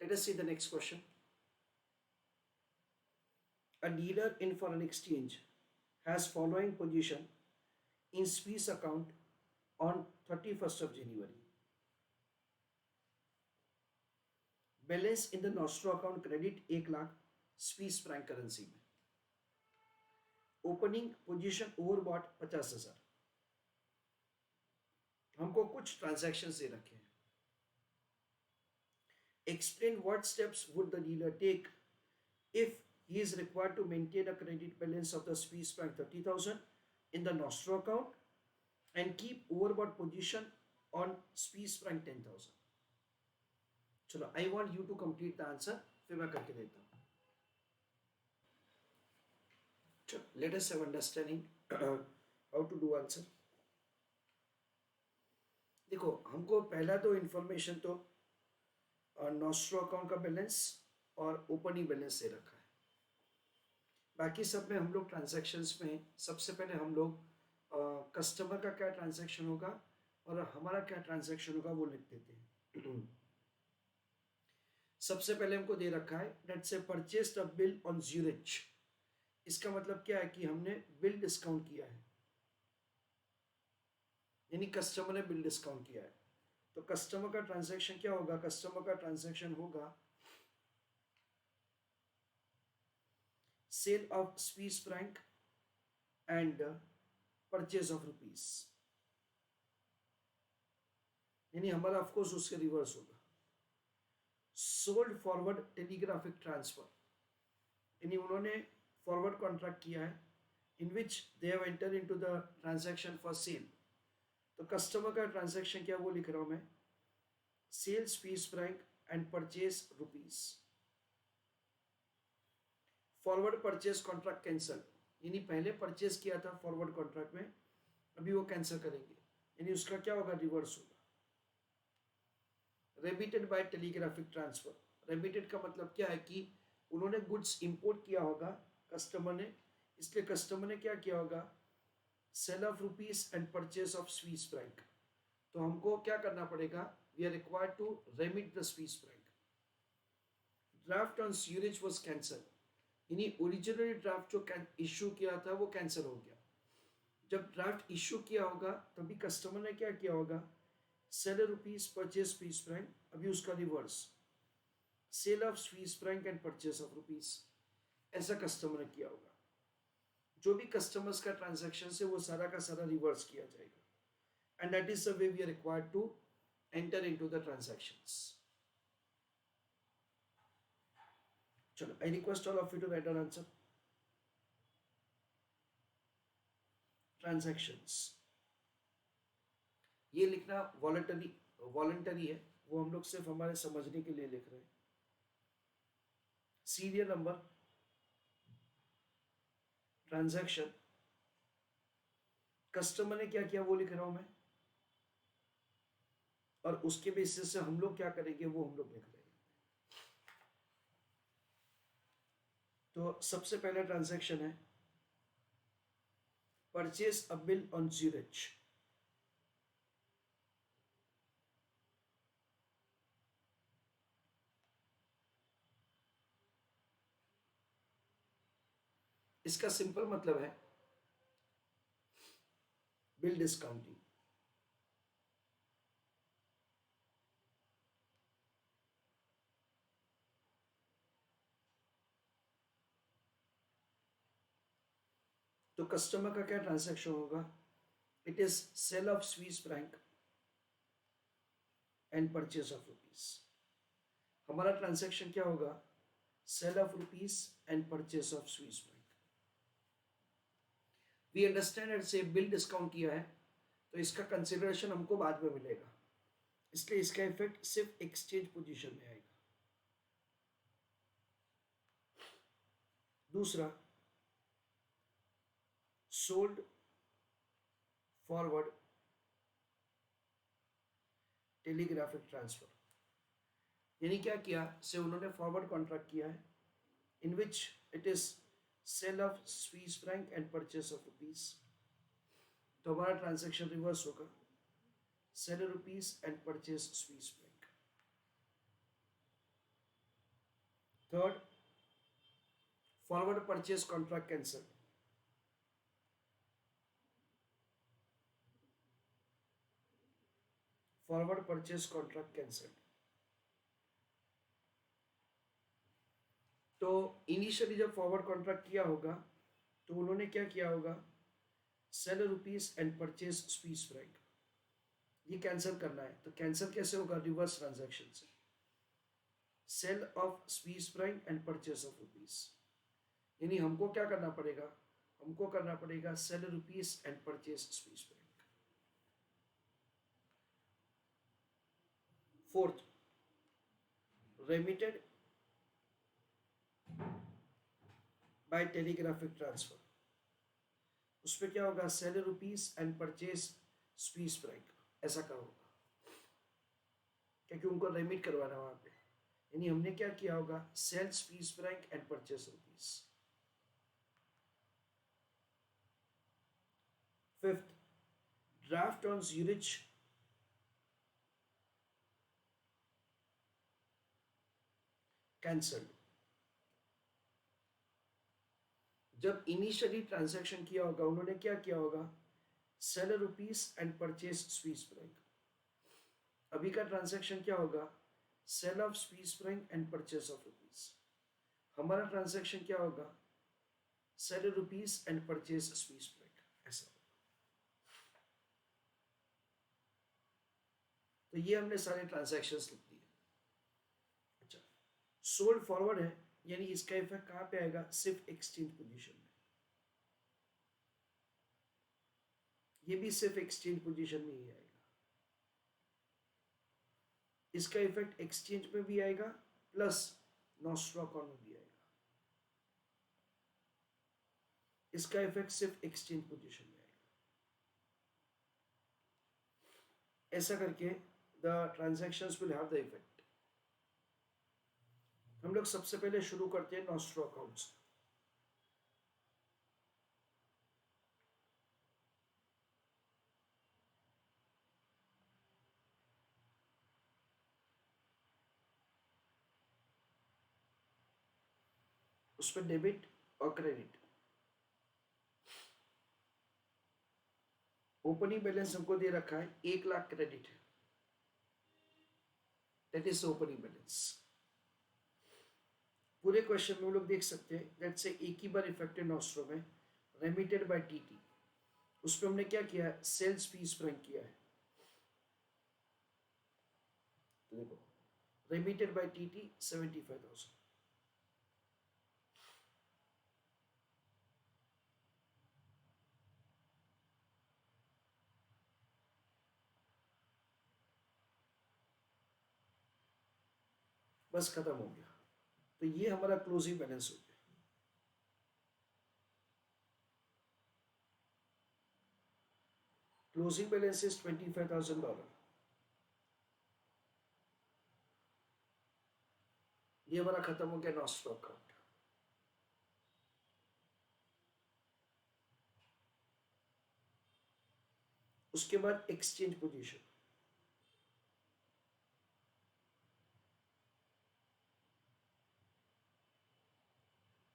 Let us see the next question. A dealer in foreign exchange has following position in Swiss account on 31st of January. Balance in the nostro account credit 1 lakh Swiss franc currency में. Opening position overbought 50,000. हमको कुछ transaction दे रखे हैं. Explain what steps would the dealer take if he is required to maintain a credit balance of the Swiss franc 30,000 in the Nostro account and keep overbought position on Swiss franc 10,000. चलो, I want you to complete the answer, फिर मैं करके देता हूँ. चलो, let us have understanding how to do answer. देखो, हमको पहला तो इंफॉर्मेशन तो नॉस्ट्रो अकाउंट का बैलेंस और ओपनिंग बैलेंस दे रखा है. बाकी सब में हम लोग ट्रांजैक्शंस में सबसे पहले हम लोग कस्टमर का क्या ट्रांजैक्शन होगा और हमारा क्या ट्रांजैक्शन होगा वो लिख देते हैं. सबसे पहले हमको दे रखा है डेट से purchased a bill on Zurich. इसका मतलब क्या है कि हमने बिल डिस्काउंट किया है, यानी कस्टमर ने बिल डिस्काउंट किया है. तो कस्टमर का ट्रांजैक्शन क्या होगा? कस्टमर का ट्रांजैक्शन होगा sale of Swiss franc and purchase of rupees, यानी हमारा ऑफकोर्स उसके रिवर्स होगा. सोल्ड फॉरवर्ड टेलीग्राफिक ट्रांसफर, यानी उन्होंने फॉरवर्ड कॉन्ट्रैक्ट किया है in which they have enter into the transaction for sale. तो कस्टमर का ट्रांजैक्शन क्या वो लिख रहा हूं मैं, sell Swiss franc and purchase rupees. Forward purchase contract cancel, यानी पहले परचेज किया था फॉरवर्ड कॉन्ट्रैक्ट में, अभी वो कैंसिल करेंगे, यानी उसका क्या होगा? रिवर्स होगा. Remitted by telegraphic transfer. Remitted का मतलब क्या है कि उन्होंने गुड्स इंपोर्ट किया होगा कस्टमर ने, इसलिए कस्टमर ने क्या किया होगा? Sale of rupees and purchase of Swiss franc. तो हमको क्या करना पड़ेगा? We are required to remit the Swiss franc. Draft on Zurich was cancel, यानी ओरिजिनली ड्राफ्ट जो इश्यू किया था वो कैंसिल हो गया. जब ड्राफ्ट इश्यू किया होगा तभी कस्टमर ने क्या किया होगा? Sell rupees purchase Swiss franc, अभी उसका reverse sale of Swiss franc and purchase of rupees, ऐसा कस्टमर ने किया होगा. जो भी कस्टमर्स का ट्रांजैक्शन है वो सारा का सारा रिवर्स किया जाएगा. And that is the way we are required to enter into the transactions. चलो, I request all of you to write down answer. Transactions ये लिखना वॉलंटरी है, वो हम लोग सिर्फ हमारे समझने के लिए लिख रहे हैं. सीरियल नंबर, ट्रांजैक्शन, कस्टमर ने क्या किया वो लिख रहा हूं मैं, और उसके बेसिस से हम लोग क्या करेंगे वो हम लोग लिख रहे हैं. तो सबसे पहला ट्रांजैक्शन है purchase a bill on Zurich. इसका सिंपल मतलब है बिल डिस्काउंटिंग. तो कस्टमर का क्या ट्रांजैक्शन होगा? It is sale of Swiss franc and purchase of rupees. हमारा ट्रांजैक्शन क्या होगा? Sale of rupees and purchase of Swiss franc. We understand and से बिल डिस्काउंट किया है तो इसका कंसिडरेशन हमको बाद में मिलेगा, इसलिए इसका इफेक्ट सिर्फ एक्सचेंज पोजीशन में आएगा. दूसरा, सोल्ड फॉरवर्ड टेलीग्राफिक ट्रांसफर, यानी क्या किया? से उन्होंने फॉरवर्ड कॉन्ट्रैक्ट किया है in which it is sale of Swiss franc and purchase of rupees. तो हमारा ट्रांजैक्शन रिवर्स होगा, sell rupees and purchase Swiss franc. Third, forward purchase contract cancel. Forward purchase contract cancel. तो initially जब forward contract किया होगा तो उन्होंने क्या किया होगा, sell rupees and purchase Swiss franc, ये कैंसिल करना है। तो कैंसिल कैसे होगा, रिवर्स ट्रांजैक्शन से, sale of Swiss franc and purchase of rupees. यानी हमको क्या करना पड़ेगा, हमको करना पड़ेगा sell rupees and purchase Swiss franc. Fourth, remitted by telegraphic transfer, उसमें क्या होगा, sell rupees and purchase Swiss franc, ऐसा का होगा, क्योंकि उनको रेमिट करवाना वहां पे। यानी हमने क्या किया होगा, sell Swiss franc and purchase rupees. Fifth, draft on Zurich cancelled. जब इनिशियली ट्रांजैक्शन किया होगा उन्होंने क्या किया होगा, sell rupees and purchase Swiss franc. अभी का ट्रांजैक्शन क्या होगा, sale of Swiss franc and purchase of rupees. हमारा ट्रांजैक्शन क्या होगा, sell rupees and purchase Swiss franc, ऐसा। तो ये हमने सारे ट्रांजैक्शंस लिख दिए। अच्छा, सोल्ड फॉरवर्ड है, यानी इसका इफेक्ट कहां पे आएगा, सिर्फ एक्सचेंज पोजीशन में। ये भी सिर्फ एक्सचेंज पोजीशन में ही आएगा। इसका इफेक्ट एक्सचेंज में भी आएगा प्लस नॉस्ट्रॉकॉन में भी आएगा। इसका इफेक्ट सिर्फ एक्सचेंज पोजीशन में आएगा। ऐसा करके the transactions will have the effect. हम लोग सबसे पहले शुरू करते हैं नॉस्ट्रो अकाउंट से। उसमें डेबिट और क्रेडिट। ओपनिंग बैलेंस हमको दे रखा है 1,00,000 क्रेडिट है, दैट इज ओपनिंग बैलेंस। पूरे क्वेश्चन में हम लोग देख सकते हैं, लेट्स से एक ही बार इफेक्ट है नॉस्ट्रो में, रेमिटेड बाय टीटी। उस पर हमने क्या किया है, सेल्स फीस फ्रैंक किया है। तो देखो, रेमिटेड बाय टीटी 75,000। बस खत्म हो गया। तो ये हमारा क्लोजिंग बैलेंस हो गया। Closing balance is $25,000। ये हमारा खत्म हो गया नॉस्ट्रो अकाउंट। उसके बाद एक्सचेंज पोजीशन।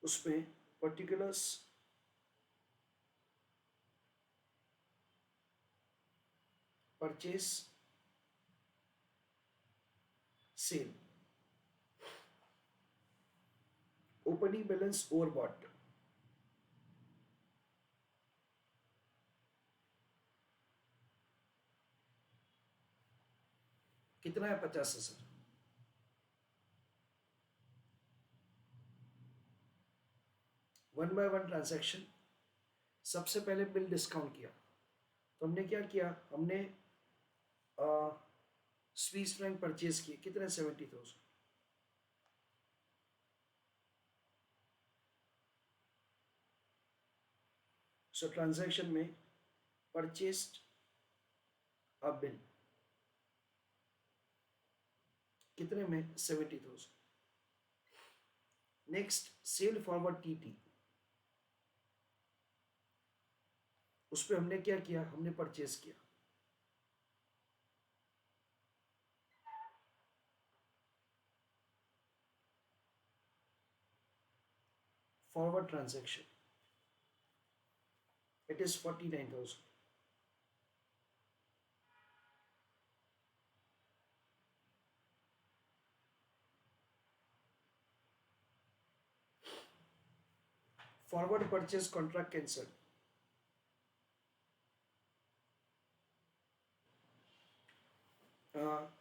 उसमें particulars, purchase, sale, opening balance overbought. कितना है, 50,000। One by one transaction. सबसे पहले बिल डिस्काउंट किया, तो हमने क्या किया, हमने स्वीस फ्रैंक परचेज किए, कितने, 70,000। सो ट्रांजैक्शन में परचेस्ड अ बिल कितने में, 70,000। Next, sale forward TT. उस पर हमने क्या किया, हमने परचेज किया। forward transaction. It is 49,000. Forward purchase contract cancelled.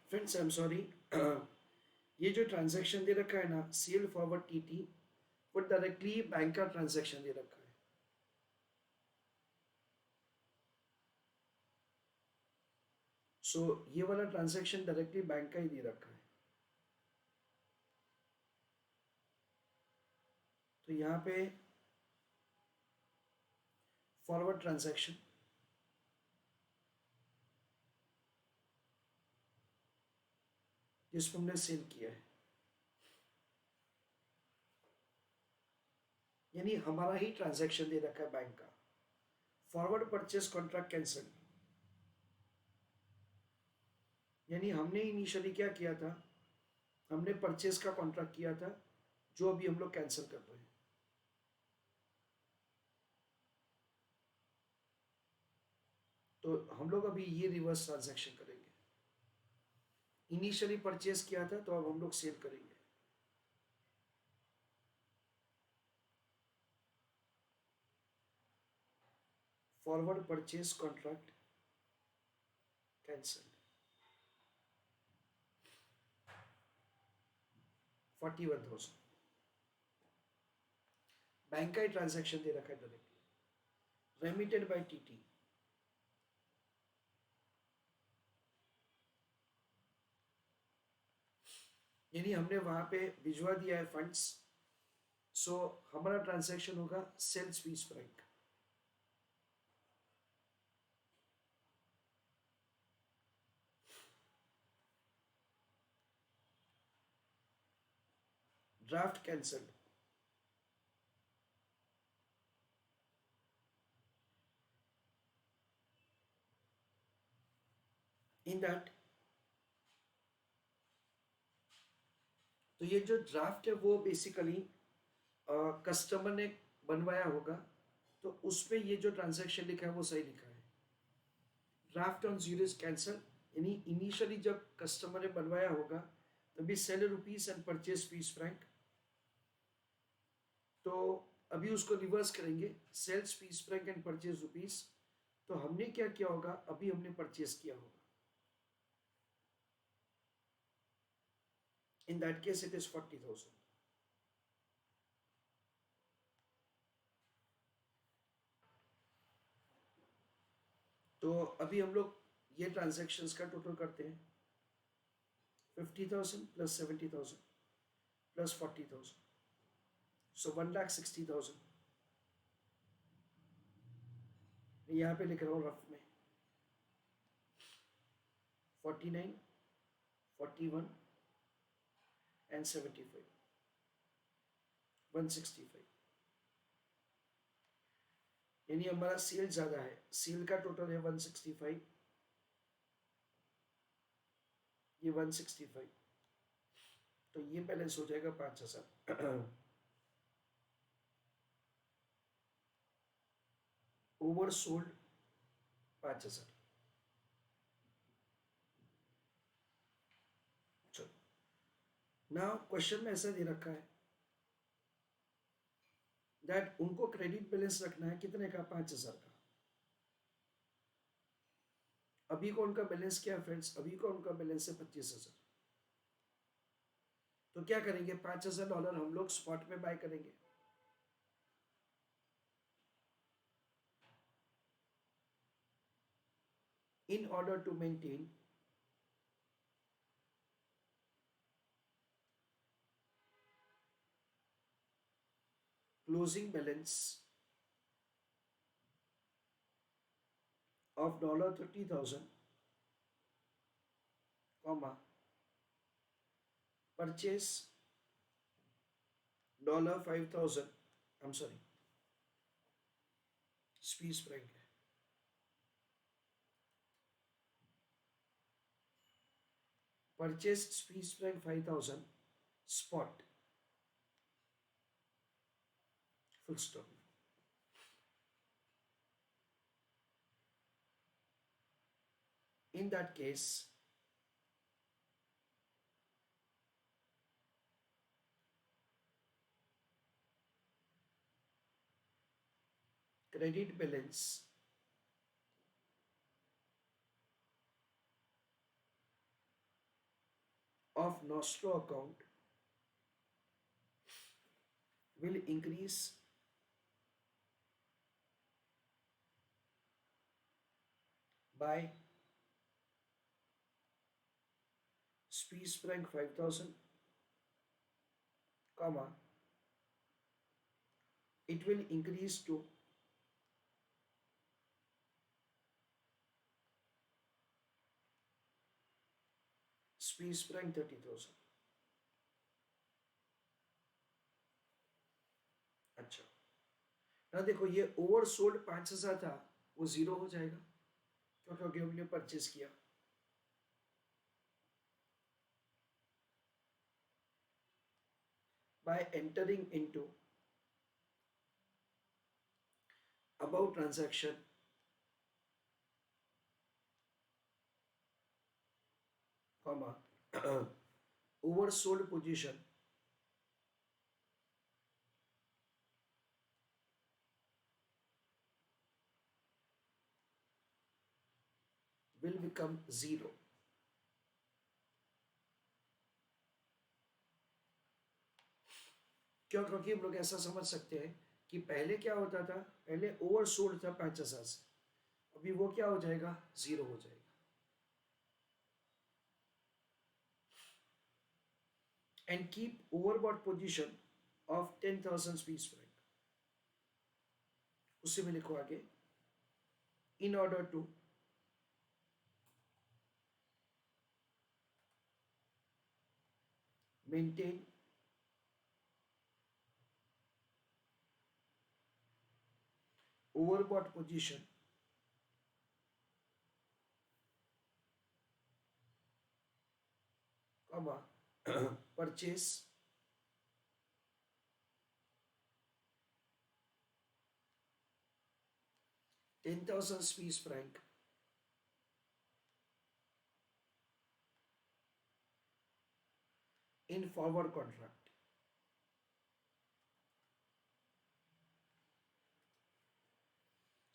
Friends I am sorry, ये जो ट्रांजैक्शन दे रखा है ना, सीएल फॉरवर्ड टीटी, वो डायरेक्टली बैंक का ट्रांजैक्शन दे रखा है. सो ये वाला ट्रांजैक्शन डायरेक्टली बैंक का ही दे रखा है. तो यहाँ पे फॉरवर्ड ट्रांजैक्शन, जिसको हमने सेल किया है, यानी हमारा ही ट्रांजैक्शन दे रखा है बैंक का. फॉरवर्ड परचेस कॉन्ट्रैक्ट कैंसिल, यानी हमने इनिशियली क्या किया था, हमने परचेस का कॉन्ट्रैक्ट किया था जो अभी हम लोग कैंसिल कर रहे हैं. तो हम लोग अभी ये रिवर्स ट्रांजैक्शन करेंगे. इनिशियली परचेस किया था तो अब हम लोग सेल करेंगे. Forward purchase contract cancel, 41,000. Bank का ही ट्रांजैक्शन दे रखा है डायरेक्टली, रेमिटेड बाय टीटी. यानी हमने वहां पे भिजवा दिया है फंड्स. सो हमारा ट्रांजैक्शन होगा sell Swiss franc. Draft cancelled. In that, तो ये जो ड्राफ्ट है वो बेसिकली कस्टमर ने बनवाया होगा, तो उसमें ये जो ट्रांजैक्शन लिखा है वो सही लिखा है. Draft on zero is cancel, यानी इनिशियली जब कस्टमर ने बनवाया होगा तभी sell rupees and purchase Swiss franc. तो अभी उसको रिवर्स करेंगे, sell Swiss franc and purchase rupees. तो हमने क्या किया होगा, अभी हमने परचेज किया होगा. In that case, it is 40,000. तो अभी हम लोग ये ट्रांजैक्शंस का टोटल करते हैं. 50,000 प्लस 70,000 प्लस 40,000, सो 1,60,000. यहाँ पे लिख रहा हूँ रफ में, 49, 41 एंड 75, 165. यानी हमारा सेल ज्यादा है, सेल का टोटल है 165, ये 165. तो ये बैलेंस हो जाएगा 5,000. Over sold 5,000. चलो, नाउ क्वेश्चन में ऐसा दे रखा है दैट उनको क्रेडिट बैलेंस रखना है कितने का, 5,000 का. अभी को उनका बैलेंस क्या है फ्रेंड्स, अभी को उनका बैलेंस है 25,000. तो क्या करेंगे, $5,000 हम लोग स्पॉट में बाय करेंगे. In order to maintain closing balance of $30,000, comma, purchase $5,000, I'm sorry, Swiss franc है. Purchase Swiss franc 5,000 spot full stop. In that case, credit balance of Nostro account will increase by Swiss franc 5,000, comma, it will increase to Swiss franc 30,000. अच्छा, ना देखो ये oversold 5,000 था, वो zero हो जाएगा क्योंकि हमने परचेज किया. By entering into above transaction, comma, oversold position will become zero. क्यों? क्योंकि हम लोग ऐसा समझ सकते हैं कि पहले क्या होता था, पहले ओवरसोल्ड था 5,000 से, अभी वो क्या हो जाएगा, जीरो हो जाएगा. And keep overbought position of 10,000 Swiss franc. उसी में लिखो आगे, in order to maintain overbought position comma purchase $10,000 Swiss franc in forward contract.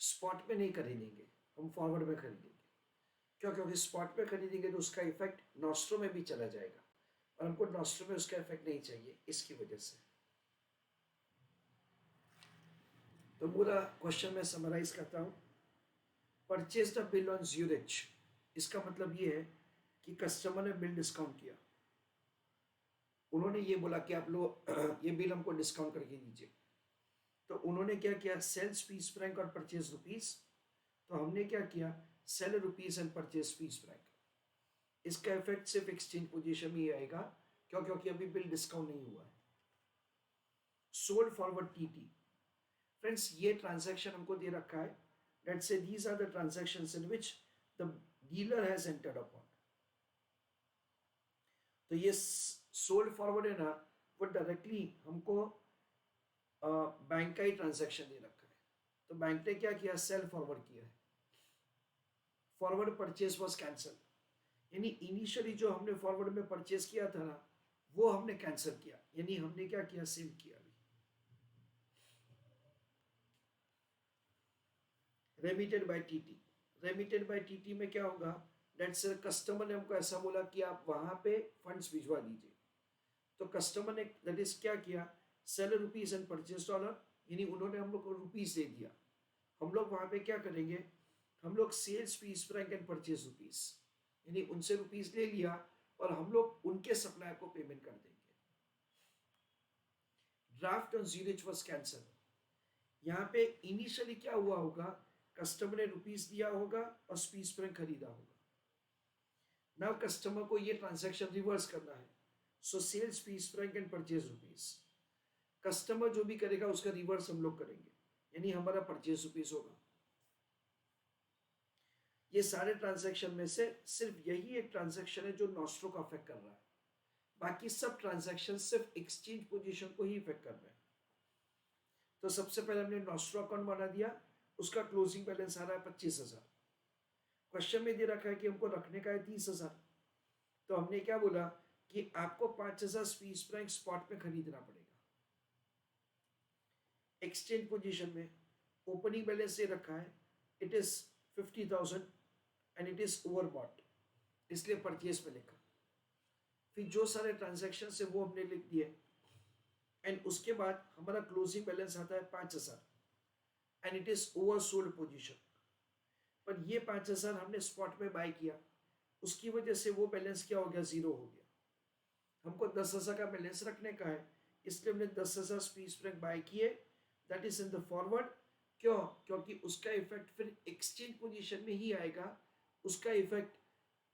Spot में नहीं खरीदेंगे, हम फॉरवर्ड में खरीदेंगे. क्यों? क्योंकि स्पॉट में खरीदेंगे तो उसका इफेक्ट नॉस्ट्रो में भी चला जाएगा और हमको नॉस्ट्रो में उसका इफेक्ट नहीं चाहिए, इसकी वजह से. तो पूरा क्वेश्चन में समराइज करता हूँ. Purchase the bill on Zurich, इसका मतलब ये है कि कस्टमर ने बिल डिस्काउंट किया. उन्होंने ये बोला कि आप लोग ये बिल हमको डिस्काउंट करके दीजिए. तो उन्होंने क्या किया, सेल स्वीस फ्रैंक और परचेज रुपीस. तो हमने क्या किया, sell rupees and purchase Swiss franc. इसका इफेक्ट सिर्फ एक्सचेंज पोजीशन में ही आएगा. क्यों? क्योंकि अभी बिल डिस्काउंट नहीं हुआ है. Sold forward TT. फ्रेंड्स, ये ट्रांजैक्शन हमको दे रखा है. Let's see these are the transactions in which the dealer has entered upon. तो ये सोल्ड फॉरवर्ड है ना, वो डायरेक्टली हमको बैंक का ही ट्रांजैक्शन दे रखा है. तो बैंक ने क्या किया, सेल फॉरवर्ड किया है. फॉरवर्ड परचेज वाज कैंसल, यानी इनिशियली जो हमने फॉरवर्ड में परचेज किया था ना, वो हमने कैंसिल किया, यानी हमने क्या किया, सेल किया. Remitted by TT. Remitted by TT में क्या होगा, लेट्स से कस्टमर ने हमको ऐसा बोला कि आप वहां पे फंड्स भिजवा दीजिए. तो कस्टमर ने दैट इज क्या किया, sell rupees and purchase dollar, यानी उन्होंने हम लोग को रुपीज दे दिया. हम लोग वहां पे क्या करेंगे, हम लोग sell Swiss franc and purchase rupees, यानी उनसे रुपीज ले लिया और हम लोग उनके सप्लायर को पेमेंट कर देंगे. Draft on Zurich was cancel. यहाँ पे इनिशियली क्या हुआ होगा, कस्टमर ने रुपीस दिया होगा और स्वीस फ्रैंक खरीदा होगा. नाउ कस्टमर को ये ट्रांजैक्शन रिवर्स करना है. So sell Swiss franc and purchase rupees. Customer जो भी करेगा उसका रिवर्स हम लोग करेंगे, यानी हमारा परचेज रुपीस होगा. ये सारे ट्रांजैक्शन में से सिर्फ यही एक ट्रांजैक्शन है जो नॉस्ट्रो का अफेक्ट कर रहा है. बाकी सब ट्रांजैक्शन सिर्फ एक्सचेंज पोजीशन को ही इफेक्ट कर रहे हैं. तो सबसे पहले हमने नॉस्ट्रो अकाउंट बना दिया, उसका क्लोजिंग बैलेंस आ रहा है 25,000। क्वेश्चन में दे रखा है कि हमको रखने का है 30,000, तो हमने क्या बोला कि आपको 5,000 स्विस फ्रैंक स्पॉट में खरीदना पड़ेगा। एक्सचेंज पोजीशन में ओपनिंग बैलेंस ये रखा है, it is 50,000 and it is overbought, इसलिए परचेज में लिखा। फिर जो सारे ट्रांजैक्शन है वो हमने लिख दिए, एंड उसके बाद हमारा क्लोजिंग बैलेंस आता है 5,000 and it is oversold position. पर ये 5,000 हमने स्पॉट में बाय किया, उसकी वजह से वो बैलेंस क्या हो गया, जीरो हो गया। हमको 10,000 का बैलेंस रखने का है, इसलिए हमने 10,000 स्विस फ्रैंक बाय किए, that is in the forward. क्यों? क्योंकि उसका इफेक्ट फिर एक्सचेंज पोजीशन में ही आएगा, उसका इफेक्ट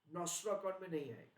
नॉस्ट्रो अकाउंट में नहीं आएगा।